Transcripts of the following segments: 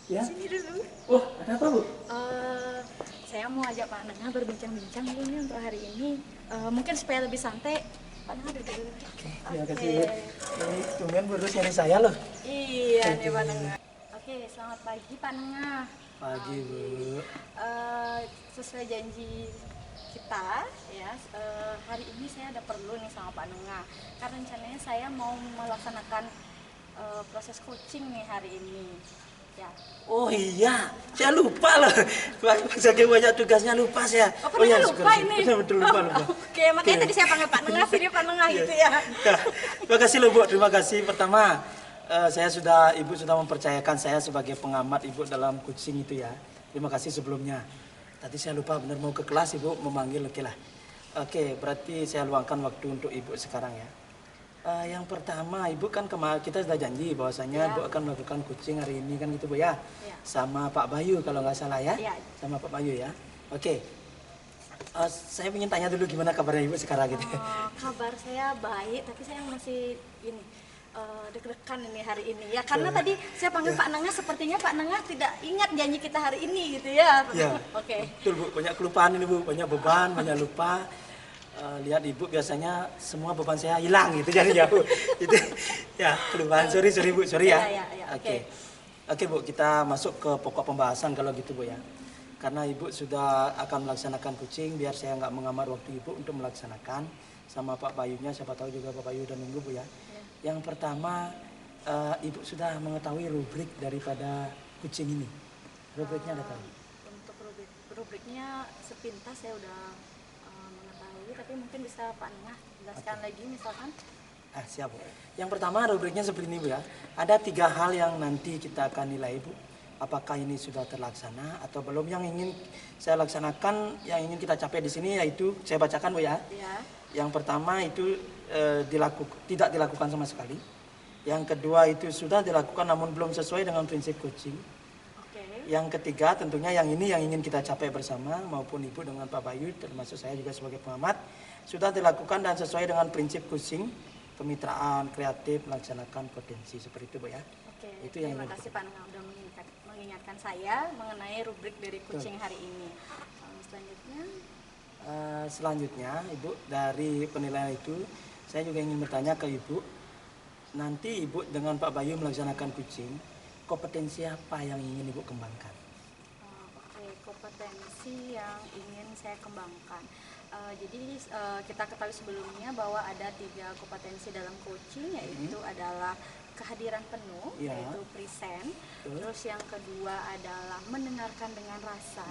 Ya. Sini dulu. Oh, ada apa, Bu? Saya mau ajak Pak Nengah berbincang-bincang dulu nih untuk hari ini. Mungkin supaya lebih santai. Pak Nengah duduk dulu. Oke, terima kasih, Bu. Ini tumben berus nyari saya loh. Iya nih Pak Nengah. Oke, selamat pagi Pak Nengah. Pagi, Bu. Sesuai janji kita ya, hari ini saya ada perlu nih sama Pak Nengah. Karena rencananya saya mau melaksanakan proses coaching nih hari ini. Ya. Oh iya, saya lupa loh. Saking banyak tugasnya lupa saya. Oh, ya, lupa ini. Betul lupa. Oke, makanya tadi saya panggil Pak Nengah, sini Pak Nengah gitu ya. Ya, terima kasih loh, Bu. Terima kasih. Pertama, Ibu sudah mempercayakan saya sebagai pengamat Ibu dalam coaching itu ya. Terima kasih sebelumnya. Tadi saya lupa benar mau ke kelas, Ibu memanggil, oke lah. Oke, berarti saya luangkan waktu untuk Ibu sekarang ya. Yang pertama, Ibu kan kita sudah janji bahwasanya Ibu akan melakukan coaching hari ini kan gitu, Bu ya. Sama Pak Bayu kalau nggak salah ya. Sama Pak Bayu ya. Oke. Saya ingin tanya dulu gimana kabarnya Ibu sekarang gitu. Kabar saya baik, tapi saya masih ini deg-degan ini hari ini ya, karena tadi saya panggil Pak Nengah, sepertinya Pak Nengah tidak ingat janji kita hari ini gitu ya. Oke. Betul, Bu, banyak kelupaan ini, Bu, banyak beban, banyak lupa. Lihat Ibu biasanya semua beban saya hilang gitu jadi jauh. Itu ya kelupaan. Sorry Bu, sorry ya. Oke, Bu, kita masuk ke pokok pembahasan kalau gitu, Bu ya. Karena Ibu sudah akan melaksanakan coaching, biar saya nggak mengamar waktu Ibu untuk melaksanakan sama Pak Bayunya, siapa tahu juga Pak Bayu dan nunggu, Bu ya. Yang pertama, Ibu sudah mengetahui rubrik daripada coaching ini. Rubriknya ada tahu? Untuk rubriknya sepintas saya udah mengetahui, tapi mungkin bisa Pak Nengah jelaskan lagi misalkan. Siap, Bu. Yang pertama rubriknya seperti ini, Bu ya. Ada 3 hal yang nanti kita akan nilai, Bu. Apakah ini sudah terlaksana atau belum. Yang ingin saya laksanakan, yang ingin kita capai di sini yaitu saya bacakan, Bu ya. Yang pertama itu tidak dilakukan sama sekali. Yang kedua itu sudah dilakukan namun belum sesuai dengan prinsip coaching. Yang ketiga tentunya yang ini yang ingin kita capai bersama maupun Ibu dengan Pak Bayu termasuk saya juga sebagai pengamat sudah dilakukan dan sesuai dengan prinsip coaching, kemitraan, kreatif, melaksanakan potensi seperti itu, Bu ya. Itu yang terima kasih Pak Nengah sudah mengingatkan saya mengenai rubrik dari coaching hari ini. Selanjutnya Ibu, dari penilaian itu saya juga ingin bertanya ke Ibu, nanti Ibu dengan Pak Bayu melaksanakan coaching, kompetensi apa yang ingin Ibu kembangkan? Kompetensi yang ingin saya kembangkan. Jadi kita ketahui sebelumnya bahwa ada 3 kompetensi dalam coaching, yaitu adalah kehadiran penuh, yaitu present. Terus yang kedua adalah mendengarkan dengan rasa.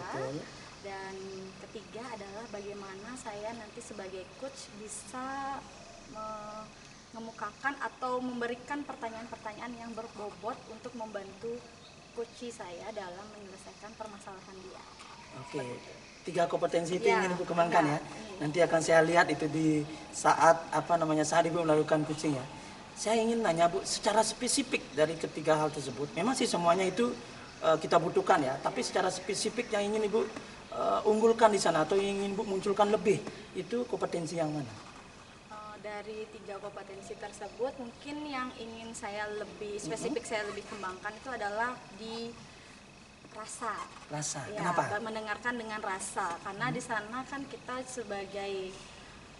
Dan ketiga adalah bagaimana saya nanti sebagai coach bisa mengemukakan atau memberikan pertanyaan-pertanyaan yang berbobot untuk membantu coach saya dalam menyelesaikan permasalahan dia. 3 kompetensi itu ingin Ibu kembangkan ya. Nanti akan saya lihat itu di saat saat Ibu melakukan coaching ya. Saya ingin nanya, Bu, secara spesifik dari ketiga hal tersebut. Memang sih semuanya itu kita butuhkan ya, tapi secara spesifik yang ingin Ibu unggulkan di sana atau ingin Ibu munculkan lebih, itu kompetensi yang mana? Dari 3 kompetensi tersebut mungkin yang ingin saya lebih spesifik, saya lebih kembangkan itu adalah di rasa. Kenapa? Mendengarkan dengan rasa, karena di sana kan kita sebagai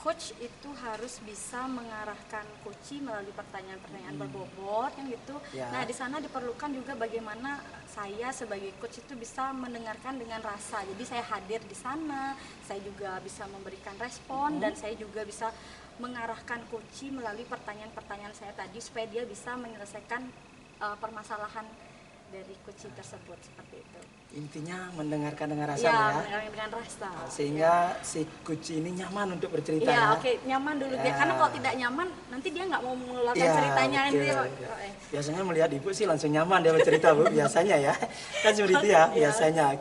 coach itu harus bisa mengarahkan coach melalui pertanyaan-pertanyaan berbobot kan gitu. Nah, di sana diperlukan juga bagaimana saya sebagai coach itu bisa mendengarkan dengan rasa. Jadi saya hadir di sana, saya juga bisa memberikan respon dan saya juga bisa mengarahkan coach melalui pertanyaan-pertanyaan saya tadi supaya dia bisa menyelesaikan permasalahan dari coach tersebut, seperti itu. Intinya mendengarkan dengan rasa, mendengarkan dengan rasa. Sehingga si coach ini nyaman untuk bercerita. Nyaman dulu dia. Karena kalau tidak nyaman nanti dia nggak mau mengeluarkan ceritanya Biasanya melihat Ibu sih langsung nyaman dia bercerita, Bu, biasanya ya. Kan seperti itu ya, biasanya.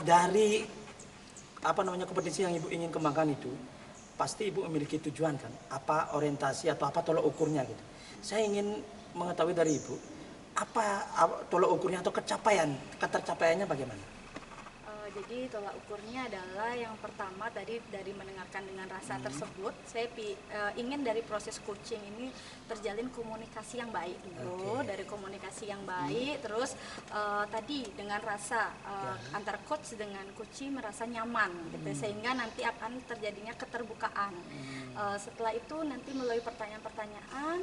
Dari kompetensi yang Ibu ingin kembangkan itu, pasti Ibu memiliki tujuan kan? Apa orientasi atau apa tolak ukurnya gitu. Saya ingin mengetahui dari Ibu, apa tolak ukurnya atau ketercapaiannya bagaimana? Jadi tolak ukurnya adalah yang pertama tadi dari mendengarkan dengan rasa tersebut, saya ingin dari proses coaching ini terjalin komunikasi yang baik dulu, dari komunikasi yang baik, terus tadi dengan rasa antara coach dengan coachee merasa nyaman, gitu, sehingga nanti akan terjadinya keterbukaan. Setelah itu nanti melalui pertanyaan-pertanyaan,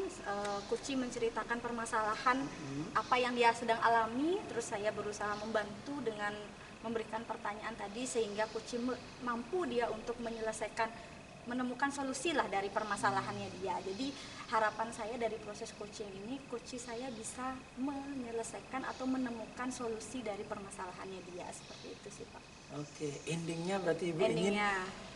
coachee menceritakan permasalahan apa yang dia sedang alami, terus saya berusaha membantu dengan memberikan pertanyaan tadi sehingga coachee mampu dia untuk menemukan solusi lah dari permasalahannya dia. Jadi harapan saya dari proses coaching ini, coachee saya bisa menyelesaikan atau menemukan solusi dari permasalahannya dia, seperti itu sih Pak. Oke, endingnya berarti Ibu ingin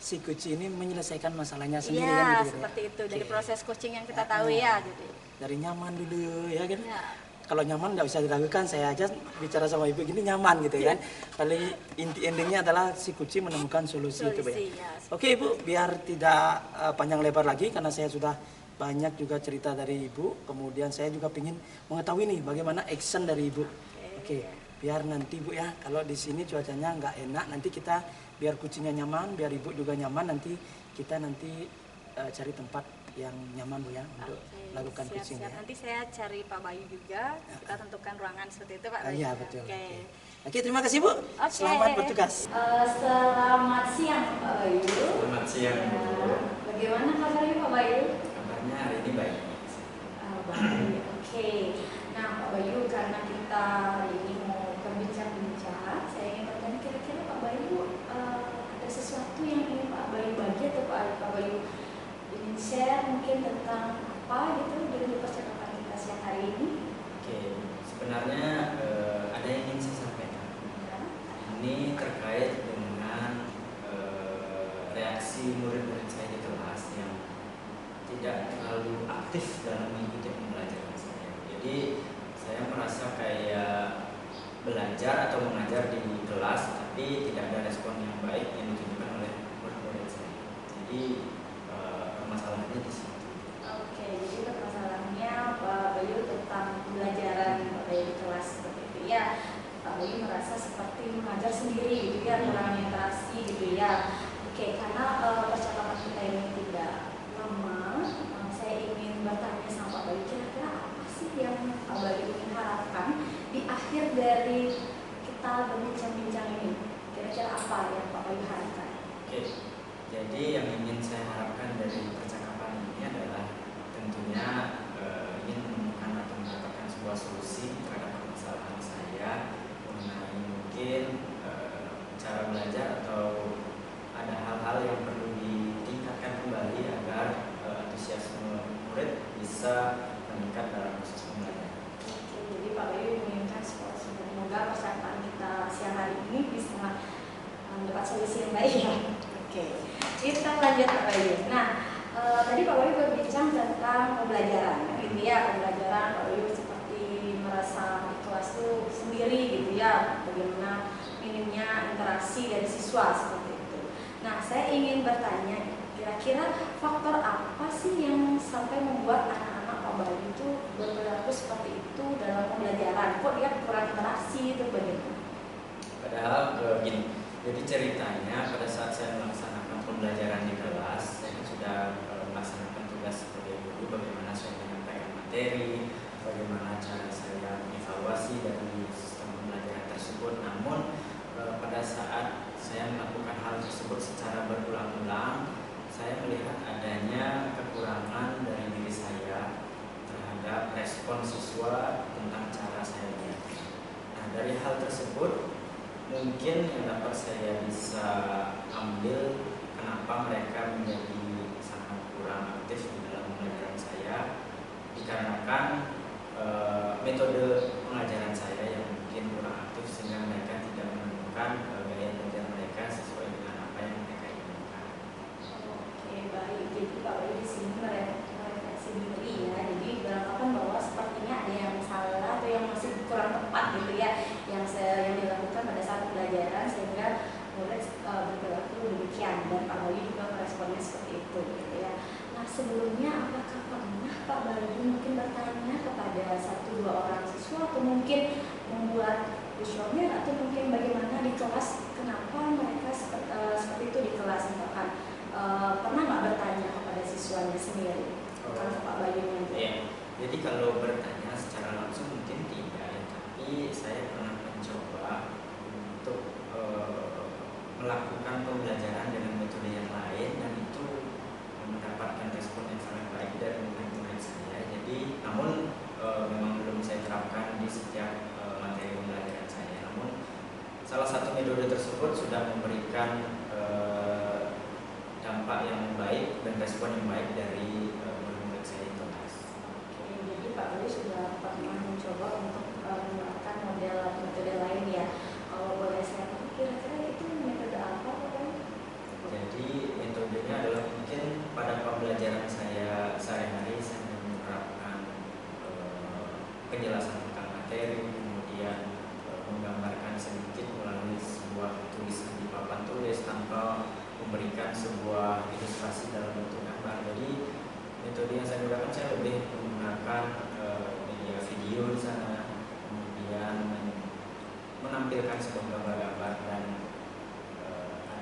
si coachee ini menyelesaikan masalahnya sendiri ya, kan gitu seperti ya? itu dari proses coaching yang kita tahu ya. Jadi dari nyaman dulu ya kan? Ya. Kalau nyaman nggak bisa diragukan, saya aja bicara sama Ibu gini nyaman gitu kan. Paling inti endingnya adalah si coachee menemukan solusi itu ya. Oke Ibu, biar tidak panjang lebar lagi karena saya sudah banyak juga cerita dari Ibu. Kemudian saya juga ingin mengetahui nih bagaimana action dari Ibu. Oke, biar nanti Bu ya, kalau di sini cuacanya nggak enak, nanti kita biar kucingnya nyaman, biar Ibu juga nyaman, nanti kita cari tempat yang nyaman Bu ya untuk lakukan coaching ya. Nanti saya cari Pak Bayu juga, kita tentukan ruangan seperti itu Pak Bayu. Iya betul. Oke, terima kasih Bu. Selamat bertugas. Selamat siang Pak Bayu. Selamat siang Bu. Bagaimana kabarnya Pak Bayu? Kabarnya hari ini baik. Baik. Oke. Nah Pak Bayu, karena kita hari ini mau berbincang-bincang, saya ingin bertanya kira-kira Pak Bayu ada sesuatu yang ingin Pak Bayu bagi atau Pak Bayu ingin share mungkin tentang apa gitu dari percakapan kita siang hari ini? Oke, sebenarnya ada yang ingin saya sampaikan. Ini terkait dengan reaksi murid-murid saya di kelas yang tidak terlalu aktif dalam mengikuti pembelajaran saya. Jadi saya merasa kayak belajar atau mengajar di kelas, tapi tidak ada respon yang baik yang ditunjukkan oleh murid-murid saya. Jadi permasalahannya di situ. Oke, jadi permasalahannya Pak Bayu tentang pembelajaran Pak Bayu di kelas seperti itu ya. Pak Bayu merasa seperti mengajar sendiri gitu ya, kurang interaksi gitu ya. Oke, karena percakapan kita ini tidak lama, saya ingin bertanya sama Pak Bayu, kira-kira apa sih yang Pak Bayu ingin harapkan di akhir dari kita berbincang-bincang ini? Kira-kira apa yang Pak Bayu harapkan? Oke, jadi yang ingin saya harapkan dari percakapan ini adalah tentunya ingin menemukan atau mendapatkan sebuah solusi terhadap permasalahan saya mengenai mungkin cara belajar atau ada hal-hal yang perlu ditingkatkan kembali agar antusiasme murid bisa meningkat dalam proses pembelajaran. Oke, jadi Pak Bayu menginginkan semoga percakapan kita siang hari ini bisa mendapat solusi yang baik ya. Oke, kita lanjut Pak Bayu. Nah, tadi Pak Bayu berbincang tentang pembelajaran, gitu ya, pembelajaran Pak Bayu seperti merasa di kelas itu sendiri gitu ya, bagaimana minimnya interaksi dari siswa seperti itu. Nah, saya ingin bertanya, kira-kira faktor apa sih yang sampai membuat anak-anak Pak Bayu itu berperilaku seperti itu dalam pembelajaran? Kok dia kurang interaksi itu bagaimana? Padahal begini, jadi ceritanya pada saat saya melaksanakan pembelajaran di kelas, saya kan sudah melaksanakan tugas sebagai guru, bagaimana saya menyampaikan materi, bagaimana cara saya mengevaluasi dari sistem pembelajaran tersebut. Namun pada saat saya melakukan hal tersebut secara berulang-ulang, saya melihat adanya kekurangan dari diri saya terhadap respon siswa tentang cara saya mengajar. Nah, dari hal tersebut mungkin yang dapat saya bisa ambil kenapa mereka menjadi sangat kurang aktif di dalam pembelajaran saya, dikarenakan metode pengajaran saya yang mungkin kurang aktif sehingga mereka tidak menemukan gaya belajar mereka sesuai dengan apa yang mereka inginkan. Oke, baik. Jadi Pak Bayu di sini merefleksi diri ya. Jadi beranggapan bahwa sepertinya ada yang salah atau yang masih kurang tepat gitu ya, yang dilakukan pada saat pembelajaran sehingga murid berperilaku demikian, dan Pak Bayu juga meresponnya seperti itu gitu ya. Nah, sebelumnya apakah pernah Pak Bayu mungkin bertanya kepada 1-2 orang siswa atau mungkin membuat workshopnya atau mungkin bagaimana di kelas, kenapa Pak Bayu nanti? Iya. Jadi kalau bertanya secara langsung mungkin tidak ya, tapi saya pernah mencoba untuk melakukan pembelajaran dengan metode yang lain dan itu mendapatkan respon yang sangat baik dari murid-murid saya. Jadi namun memang belum saya terapkan di setiap materi pembelajaran saya. Namun salah satu metode tersebut sudah memberikan dampak yang baik dan respon yang baik dari murid-murid saya di kelas. Oke, jadi Pak Bayu sudah pernah mencoba untuk menerapkan model metode lain ya. Kalau boleh saya tahu kira-kira itu metode apa Pak Bayu? Jadi metodenya adalah mungkin pada pembelajaran saya sehari-hari saya menerapkan penjelasan tentang materi, kemudian menggambarkan sedikit melalui sebuah tulisan di papan tulis tanpa memberikan sebuah ilustrasi dalam bentuk gambar. Jadi metode yang saya gunakan saya lebih menggunakan media video di sana, kemudian menampilkan sebuah gambar-gambar dan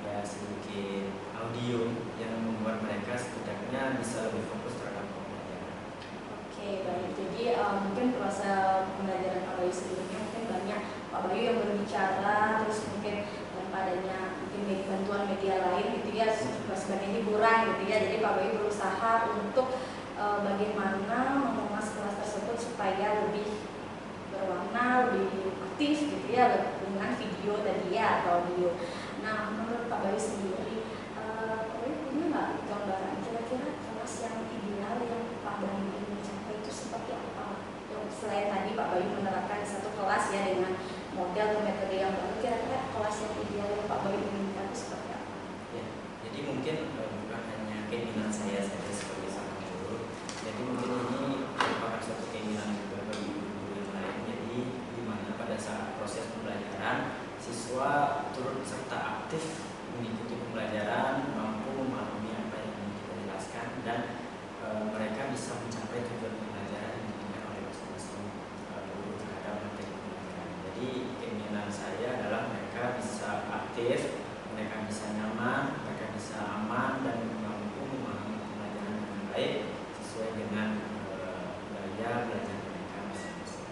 ada sedikit audio yang membuat mereka setidaknya bisa lebih fokus terhadap pembelajaran. Oke, baik. Jadi mungkin proses pembelajaran Pak Bayu sebelumnya mungkin banyak Pak Bayu yang berbicara, terus mungkin padanya mungkin bantuan media lain gitu ya, sebagai hiburan gitu ya. Jadi Pak Bayu berusaha untuk bagaimana mengemas kelas tersebut supaya lebih berwarna, lebih aktif gitu ya, dengan video tadi ya atau audio. Nah, menurut Pak Bayu sendiri, Pak Bayu punya nggak gambaran kira-kira kelas yang ideal yang Pak Bayu ingin mencapai itu seperti apa? Selain tadi Pak Bayu menerapkan satu kelas ya dengan model atau metode yang baru, kira-kira kelas yang ideal yang Pak Bayu inginkan itu seperti apa? Ya, jadi mungkin bukan hanya keinginan saya saja sebagai seorang guru, jadi mungkin ini merupakan suatu keinginan juga bagi guru yang lain. Jadi di mana pada saat proses pembelajaran siswa turut serta aktif mengikuti pembelajaran, mampu memahami apa yang ingin kita jelaskan dan mereka bisa mencapai tujuan pembelajaran yang diinginkan oleh masing-masing guru terhadap materi pembelajaran. Jadi keinginan saya adalah mereka bisa aktif, mereka bisa nyaman, mereka bisa aman dan mampu memahami pembelajaran dengan baik sesuai dengan gaya belajar mereka masing-masing.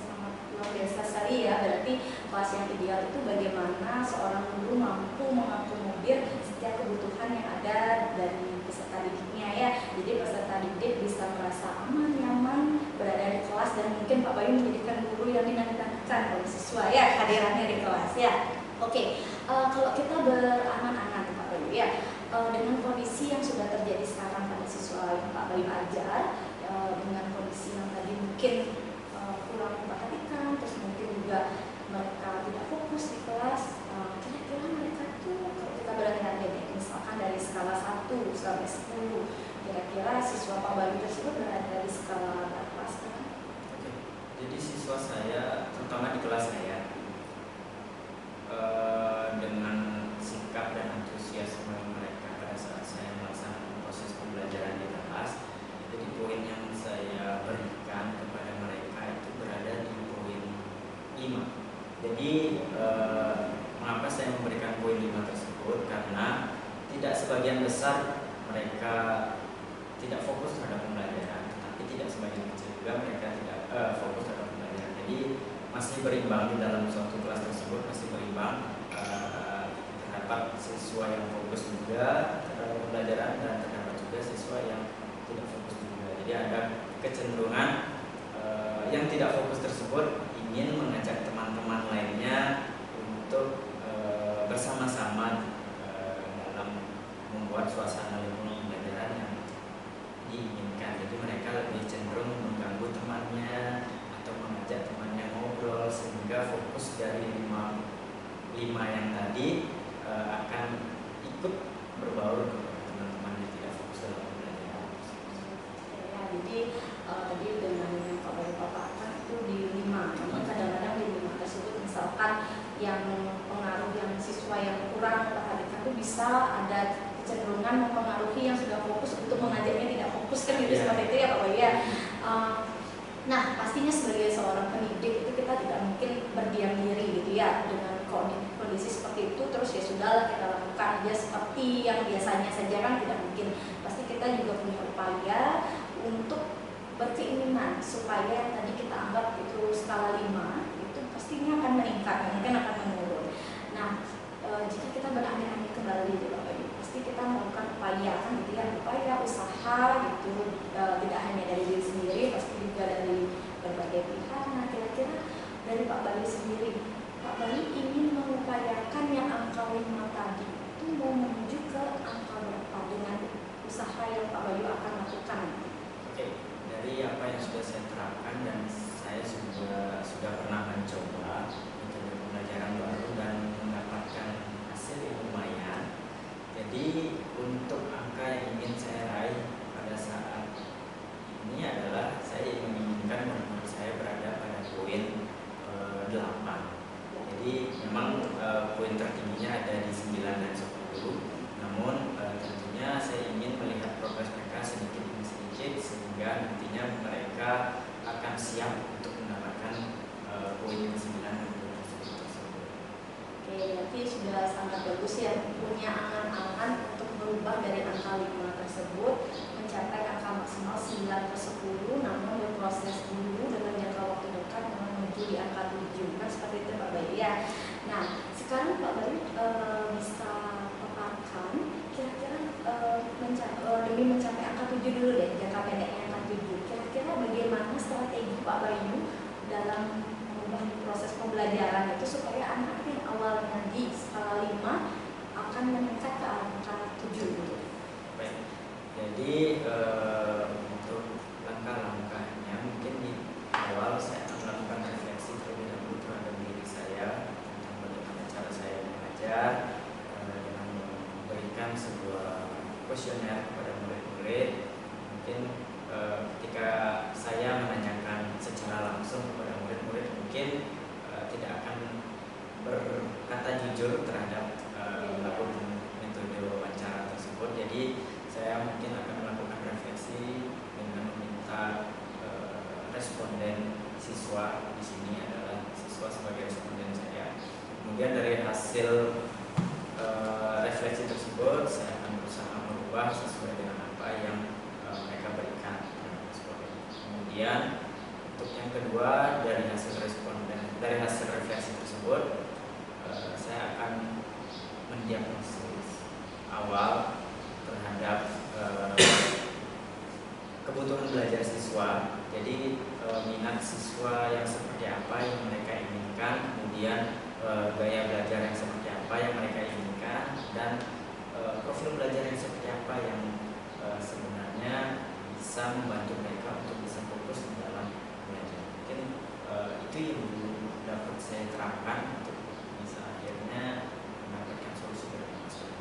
Sangat luar biasa sekali ya. Berarti kelas yang ideal itu bagaimana seorang guru mampu mengakomodir setiap kebutuhan yang ada dari peserta didiknya ya. Jadi peserta didik bisa merasa aman, nyaman berada di kelas dan mungkin Pak Bayu menjadikan guru yang dinantikan oleh siswa ya hadirannya di kelas ya. Oke, kalau kita berangan-angan Pak Bayu ya, dengan kondisi yang sudah terjadi sekarang pada siswa yang Pak Bayu ajar, dengan kondisi yang tadi mungkin kurang memperhatikan, terus mungkin juga mereka tidak fokus di kelas, kira-kira mereka tuh kalau kita berani-ani misalkan dari skala 1 sampai 10, kira-kira siswa Pak Bayu tersebut berada di skala berapa sekarang? Oke, jadi siswa saya terutama di kelas saya dengan sikap dan antusiasme mereka pada saat saya melaksanakan proses pembelajaran di kelas, jadi poin yang saya berikan kepada mereka itu berada di poin 5. Jadi mengapa saya memberikan poin 5 tersebut? Karena tidak sebagian besar mereka tidak fokus terhadap pembelajaran, tapi tidak sebagian kecil juga mereka tidak fokus terhadap pembelajaran. Jadi masih berimbang di dalam suatu kelas tersebut, masih berimbang terdapat siswa yang fokus juga terhadap pembelajaran dan terdapat juga siswa yang tidak fokus juga. Jadi ada kecenderungan yang tidak fokus tersebut ingin mengajak teman-teman lainnya untuk bersama-sama dalam membuat suasana lingkungan pembelajaran yang diinginkan. Jadi mereka lebih cenderung mengganggu temannya atau mengajak temannya ngobrol sehingga fokus dari 5 yang tadi akan ikut berbaur kepada teman-teman yang tidak fokus dalam pembelajaran. Ya, jadi tadi dengan yang Pak Bayu paparkan itu di 5, namun kadang-kadang di 5 tersebut misalkan yang pengaruh yang siswa yang kurang memperhatikan itu bisa ada kecenderungan mempengaruhi yang sudah fokus untuk mengajarnya tidak fokus kan gitu seperti itu ya Pak Bayu ya. Nah pastinya sebagai seorang pendidik itu kita tidak mungkin berdiam diri gitu ya dengan kondisi seperti itu terus ya sudahlah kita lakukan aja seperti yang biasanya saja kan tidak mungkin. Pasti kita juga punya upaya untuk berkeinginan supaya yang tadi kita anggap itu skala 5 itu pastinya akan meningkat, mungkin akan menurun. Nah, jika kita berani-ani kembali di Bapak Ibu, pasti kita melakukan upaya kan gitu ya, upaya usaha gitu, tidak hanya dari diri sendiri, pasti juga dari berbagai pihak. Nah, kira-kira dari Pak Bayu sendiri, Pak Bayu ingin mengupayakan yang angka 5 tadi itu mau menuju ke angka berapa dengan usaha yang Pak Bayu akan lakukan? Oke, dari apa yang sudah saya terapkan dan saya sudah pernah mencoba metode pembelajaran baru dan mendapatkan hasil yang lumayan. Jadi untuk angka yang ingin saya raih pada saat ini adalah saya menginginkan murid saya berada pada poin 8. Jadi memang poin tertingginya ada di 9 dan 10. Namun tentunya saya ingin melihat progres mereka sedikit demi sedikit sehingga nantinya mereka akan siap untuk mendapatkan poin yang 9 dan poin tersebut. Oke, berarti sudah sangat bagus ya, punya angan-angan untuk berubah dari angka 5 tersebut mencapai angka maksimal 9 ke 10, namun berproses dulu dengan jangka waktu dekat menuju di angka 7. Kan seperti itu Pak Bayu ya. Nah, sekarang Pak Bayu bisa paparkan kira-kira demi mencapai angka 7 dulu deh, jangka pendeknya angka 7. Kira-kira bagaimana strategi Pak Bayu dalam mengubah proses pembelajaran itu supaya anak yang awalnya di skala 5 akan meningkat ke angka 7 gitu. Baik. Jadi untuk langkah-langkahnya mungkin di awal saya akan melakukan refleksi terlebih dahulu terhadap diri saya tentang bagaimana cara saya mengajar dengan memberikan sebuah kuesioner kepada murid-murid. Mungkin ketika saya menanyakan secara langsung kepada murid-murid mungkin tidak akan berkata jujur terhadap melakukan metode wawancara tersebut. Jadi saya mungkin akan melakukan refleksi dengan meminta responden siswa, di sini adalah siswa sebagai responden saya. Kemudian dari hasil refleksi tersebut saya akan berusaha merubah sesuai dengan apa yang mereka berikan. Kemudian untuk yang kedua, dari hasil refleksi tersebut saya akan mendiagnosis awal terhadap kebutuhan belajar siswa. Jadi minat siswa yang seperti apa yang mereka inginkan, kemudian gaya belajar yang seperti apa yang mereka inginkan, dan profil belajar yang seperti apa yang sebenarnya bisa membantu mereka untuk bisa fokus di dalam belajar. Mungkin itu yang dulu dapat saya terapkan untuk bisa akhirnya mendapatkan solusi dari masalah.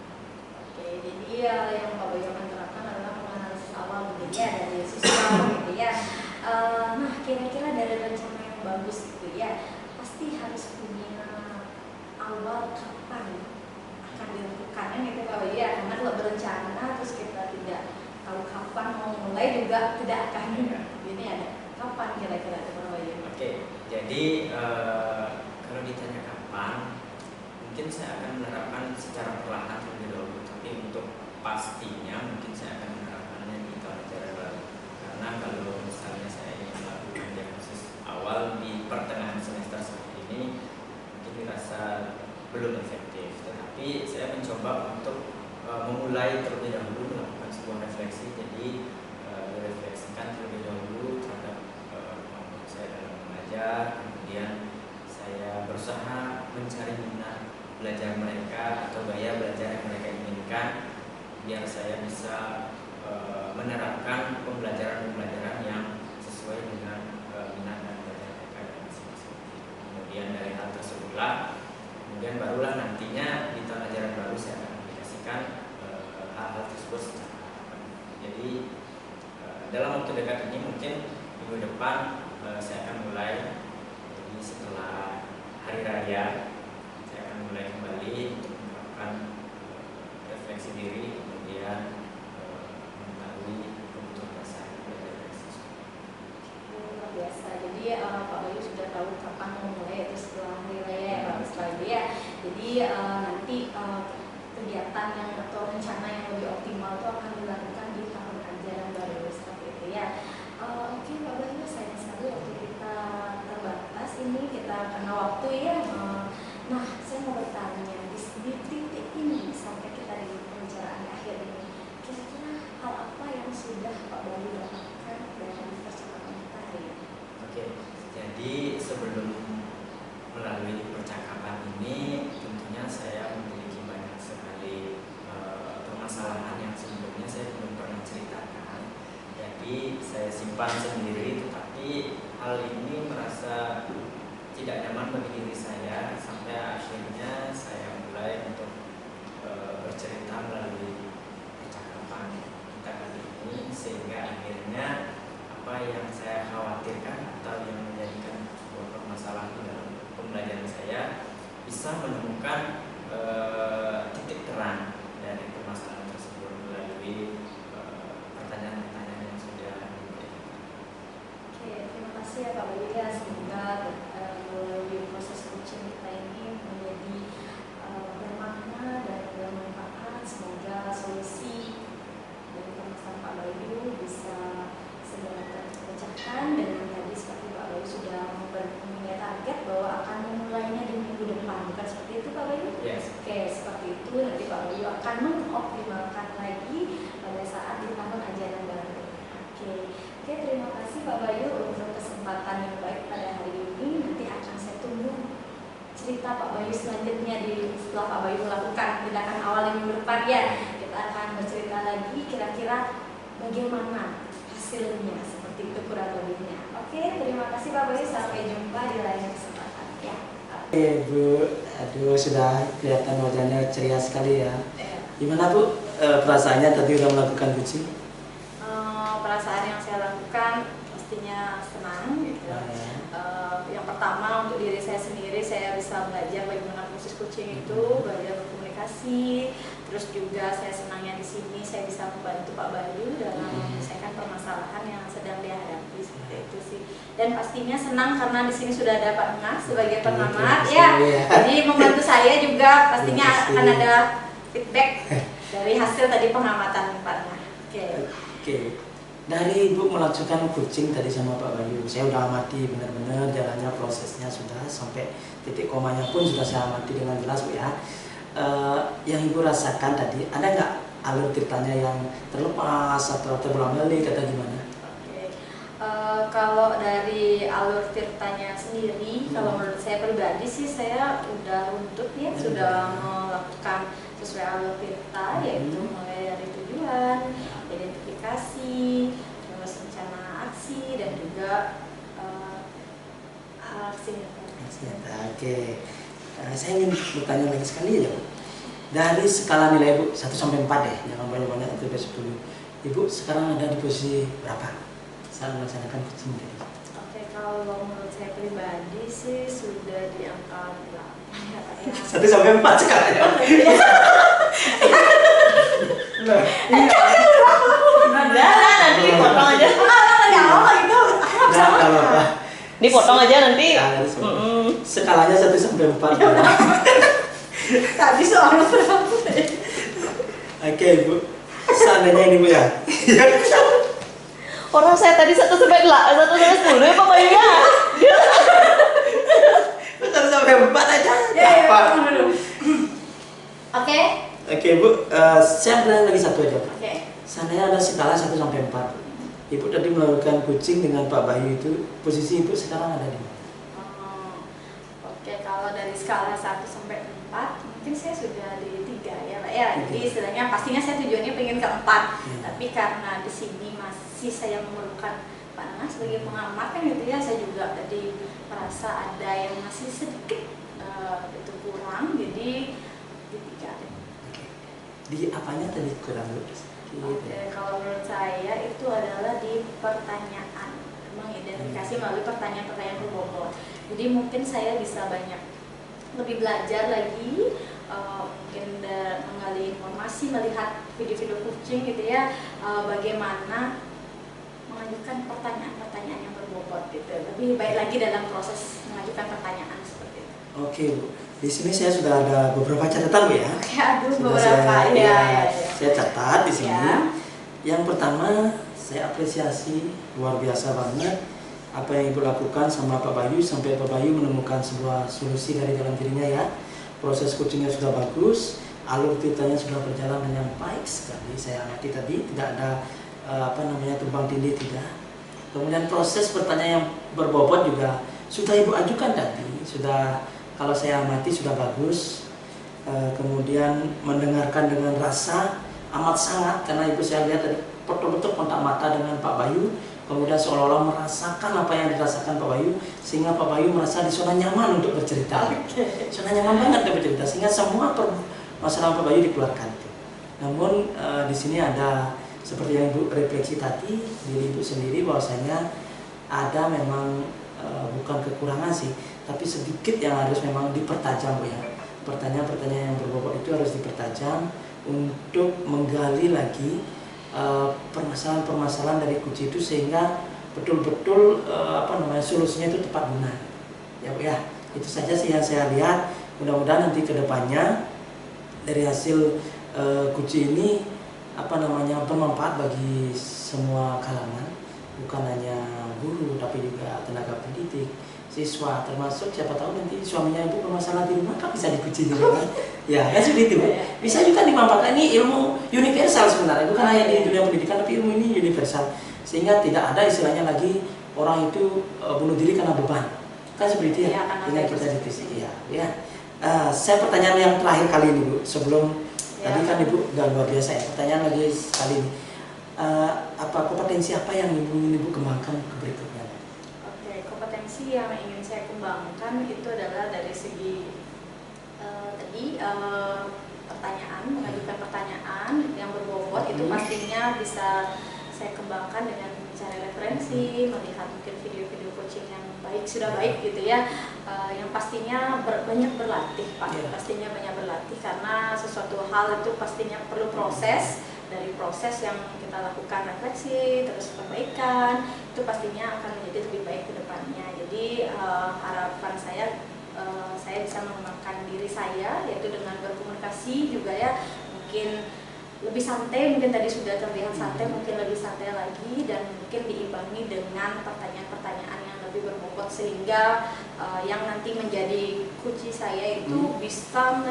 Oke, jadi yang Pak Bayu akan terapkan adalah penganalisis awal gitu ya dari siswa gitu ya. Nah, kira-kira dari rencana yang bagus gitu ya, pasti harus punya awal kapan akan dilakukan gitu Pak Bayu ya. Karena kalau berencana terus kita tidak tahu kapan mau mulai juga tidak akan ini ada kapan kira-kira itu Pak Bayu. Oke, jadi kalau ditanya kapan, mungkin saya akan menerapkan secara perlahan terlebih dahulu. Tapi untuk pastinya mungkin saya akan menerapkannya di tahun ajaran baru. Karena kalau misalnya saya ingin melakukan diagnosis awal di pertengahan semester seperti ini, mungkin dirasa belum efektif. Tetapi saya mencoba untuk memulai terlebih dahulu melakukan sebuah refleksi. Jadi direfleksikan terlebih dahulu terhadap kemampuan saya dalam mengajar. Kemudian saya berusaha mencari minat belajar mereka atau gaya belajar yang mereka inginkan, biar saya bisa menerapkan pembelajaran yang sesuai dengan minat dan belajar mereka dan masing-masing. Kemudian dari hal tersebutlah, kemudian barulah nantinya di tahun ajaran baru saya akan aplikasikan hal-hal tersebut secara harapan. Jadi dalam waktu dekat ini mungkin minggu depan saya akan mulai. Jadi setelah hari raya saya akan mulai kembali untuk melakukan refleksi diri, kemudian mengetahui kebutuhan dasar belajar dari siswa. Luar biasa. Jadi Pak Bayu sudah tahu kapan mau mulai, itu setelah hari raya ya Pak Bayu ya. Jadi nanti kegiatan yang atau rencana yang lebih optimal itu akan dilakukan di tahun ajaran baru seperti itu ya. Oke, Pak Bayu, sayang sekali waktu kita terbatas ini, kita kena waktu ya. Nah, saya mau bertanya, di titik ini sampai kita di pembicaraan akhir ini, kira-kira hal apa yang sudah Pak Bayu dapatkan dari percakapan kita hari ini? Oke, jadi sebelum melalui percakapan ini, tentunya saya memiliki banyak sekali permasalahan yang sebelumnya saya belum pernah ceritakan. Jadi saya simpan sendiri, tetapi hal ini merasa tidak nyaman bagi diri saya sampai akhirnya saya mulai untuk bercerita melalui percakapan kita kali ini, sehingga akhirnya apa yang saya khawatirkan atau yang menjadikan sebuah permasalahan dalam pembelajaran saya bisa menemukan titik terang dari permasalahan tersebut melalui pertanyaan-pertanyaan yang sudah diberikan. Oke, terima kasih ya Pak Bayu ya. Semoga melalui proses coaching kita ini menjadi bermakna dan bermanfaat. Semoga solusi dari permasalahan Pak Bayu bisa segera terpecahkan, dan tadi seperti Pak Bayu sudah mempunyai target bahwa akan memulainya di minggu depan, bukan seperti itu Pak Bayu? Yes. Oke, seperti itu. Nanti Pak Bayu akan mengoptimalkan lagi pada saat di tahun ajaran baru. Oke, terima kasih Pak Bayu untuk kesempatan yang baik pada hari ini. Nanti akan saya tunggu cerita Pak Bayu selanjutnya setelah Pak Bayu melakukan tindakan awal yang minggu depan ya. Kita akan bercerita lagi kira-kira bagaimana hasilnya, seperti itu kurang lebihnya. Oke, terima kasih Pak Bayu. Sampai jumpa di lain kesempatan ya. Oke Bu, aduh sudah kelihatan wajahnya ceria sekali ya. Gimana Bu perasaannya tadi udah melakukan coaching? Perasaan yang saya lakukan pastinya senang gitu. Yang pertama untuk diri saya sendiri, saya bisa belajar bagaimana proses coaching itu, belajar berkomunikasi. Terus juga saya senangnya di sini saya bisa membantu Pak Bayu dalam menyelesaikan permasalahan yang sedang dihadapi, seperti itu sih. Dan pastinya senang karena di sini sudah ada Pak Ngah sebagai pengamat ya. Jadi membantu saya juga, pastinya akan ada feedback dari hasil tadi pengamatan Pak Ngah. Oke. Dari Ibu melakukan coaching tadi sama Pak Bayu, saya udah amati benar-benar jalannya, prosesnya sudah sampai titik komanya pun sudah saya amati dengan jelas Bu ya. Yang Ibu rasakan tadi, ada nggak alur ceritanya yang terlepas atau terulang-alik atau gimana? Kalau dari alur tirtanya sendiri, kalau menurut saya pribadi sih saya udah runtut ya, sudah melakukan sesuai alur tirta, yaitu mulai dari tujuan, identifikasi, terus rencana aksi, dan juga aksi nyata. Oke. Saya ingin bertanya lagi sekali ya Bu. Dari skala nilai Bu 1 sampai 4 deh, jangan banyak-banyak itu dari 10. Ibu sekarang ada di posisi berapa saat melaksanakan coaching tadi? Oke, kalau menurut saya pribadi sih sudah di angka 8 ya. 1 sampai 4 skalanya. Nanti dipotong aja. Dipotong aja nanti. Skalanya 1 sampai 4. Tadi soalnya berapa? Oke Bu, seandainya ini Bu ya. Orang saya tadi 1 sampai 10 ya Pak Bayu ya. 1 sampai 4 aja. Oke Bu, saya bilang lagi satu aja Pak. Seandainya ada skala 1 sampai 4. Ibu tadi melakukan coaching dengan Pak Bayu itu, posisi Ibu sekarang ada di mana? Oke, kalau dari skala 1 sampai 4, mungkin saya sudah di 3 ya Pak ya. Jadi istilahnya pastinya saya tujuannya pengen ke 4. Tapi karena di sini masih saya memerlukan Pak Nana sebagai pengamat kan gitu ya, saya juga tadi merasa ada yang masih sedikit itu kurang, jadi di 3 deh. Di apanya tadi kurang Bu? Oke, kalau menurut saya itu adalah di pertanyaan, mengidentifikasi melalui pertanyaan-pertanyaan berbobot. Jadi mungkin saya bisa banyak lebih belajar lagi, mungkin menggali informasi, melihat video-video coaching gitu ya, bagaimana mengajukan pertanyaan-pertanyaan yang berbobot gitu. Lebih baik lagi dalam proses mengajukan pertanyaan seperti itu. Oke Bu, di sini saya sudah ada beberapa catatan Bu ya. Oke, aduh Sudah beberapa saya ya. catat di sini. Ya. Yang pertama, saya apresiasi luar biasa banget apa yang Ibu lakukan sama Pak Bayu sampai Pak Bayu menemukan sebuah solusi dari dalam dirinya ya. Proses coachingnya sudah bagus, alur ceritanya sudah berjalan dengan baik sekali. Saya amati tadi tidak ada tumpang tindih, tidak. Kemudian proses pertanyaan yang berbobot juga sudah Ibu ajukan tadi, sudah kalau saya amati sudah bagus. Kemudian mendengarkan dengan rasa amat sangat karena Ibu saya lihat tadi betul-betul kontak mata dengan Pak Bayu, kemudian seolah-olah merasakan apa yang dirasakan Pak Bayu sehingga Pak Bayu merasa di zona nyaman untuk bercerita. Zona nyaman banget untuk bercerita sehingga semua masalah Pak Bayu dikeluarkan. Namun di sini ada seperti yang Ibu refleksi tadi diri Ibu sendiri bahwasanya ada memang bukan kekurangan sih, tapi sedikit yang harus memang dipertajam Bu ya. Pertanyaan-pertanyaan yang berbobot itu harus dipertajam untuk menggali lagi permasalahan-permasalahan dari kunci itu sehingga betul-betul solusinya itu tepat guna. Ya Bu ya, itu saja sih yang saya lihat. Mudah-mudahan nanti kedepannya dari hasil kunci ini bermanfaat bagi semua kalangan, bukan hanya guru tapi juga tenaga pendidik, siswa, termasuk siapa tahu nanti suaminya Ibu bermasalah di rumah kan bisa dikunci juga kan. Ya kan seperti itu. Bisa juga dimanfaatkan, ini ilmu universal sebenarnya, bukan hanya di dunia pendidikan tapi ilmu ini universal sehingga tidak ada istilahnya lagi orang itu bunuh diri karena beban kan seperti itu ya, dengan kita diskusi ya. Saya pertanyaan yang terakhir kali ini Bu, sebelum tadi kan Ibu udah luar biasa ya, pertanyaan lagi kali ini kompetensi apa yang Ibu kembangkan ke berikutnya? Oke, kompetensi yang ingin saya kembangkan itu adalah dari segi pertanyaan, mengajukan pertanyaan yang berbobot itu pastinya bisa saya kembangkan dengan mencari referensi, melihat mungkin video-video coaching yang baik, sudah baik gitu ya, yang pastinya banyak berlatih Pak, pastinya banyak berlatih karena sesuatu hal itu pastinya perlu proses. Dari proses yang kita lakukan refleksi, terus perbaikan, itu pastinya akan menjadi lebih baik ke depannya. Jadi harapan saya bisa mengembangkan diri saya, yaitu dengan berkomunikasi juga ya, mungkin lebih santai, mungkin tadi sudah terlihat santai, mungkin lebih santai lagi, dan mungkin diimbangi dengan pertanyaan-pertanyaan yang lebih berbobot sehingga yang nanti menjadi kunci saya itu bisa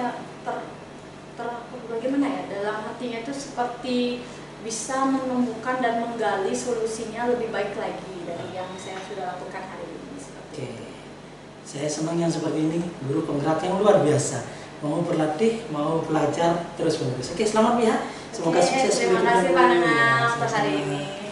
bagaimana ya, dalam hatinya itu seperti bisa menemukan dan menggali solusinya lebih baik lagi dari yang saya sudah lakukan hari ini. Oke, saya senang yang seperti ini, guru penggerak yang luar biasa, mau berlatih, mau belajar terus menerus. Oke, selamat ya, semoga sukses. Terima kasih Pak Nanang untuk hari ini.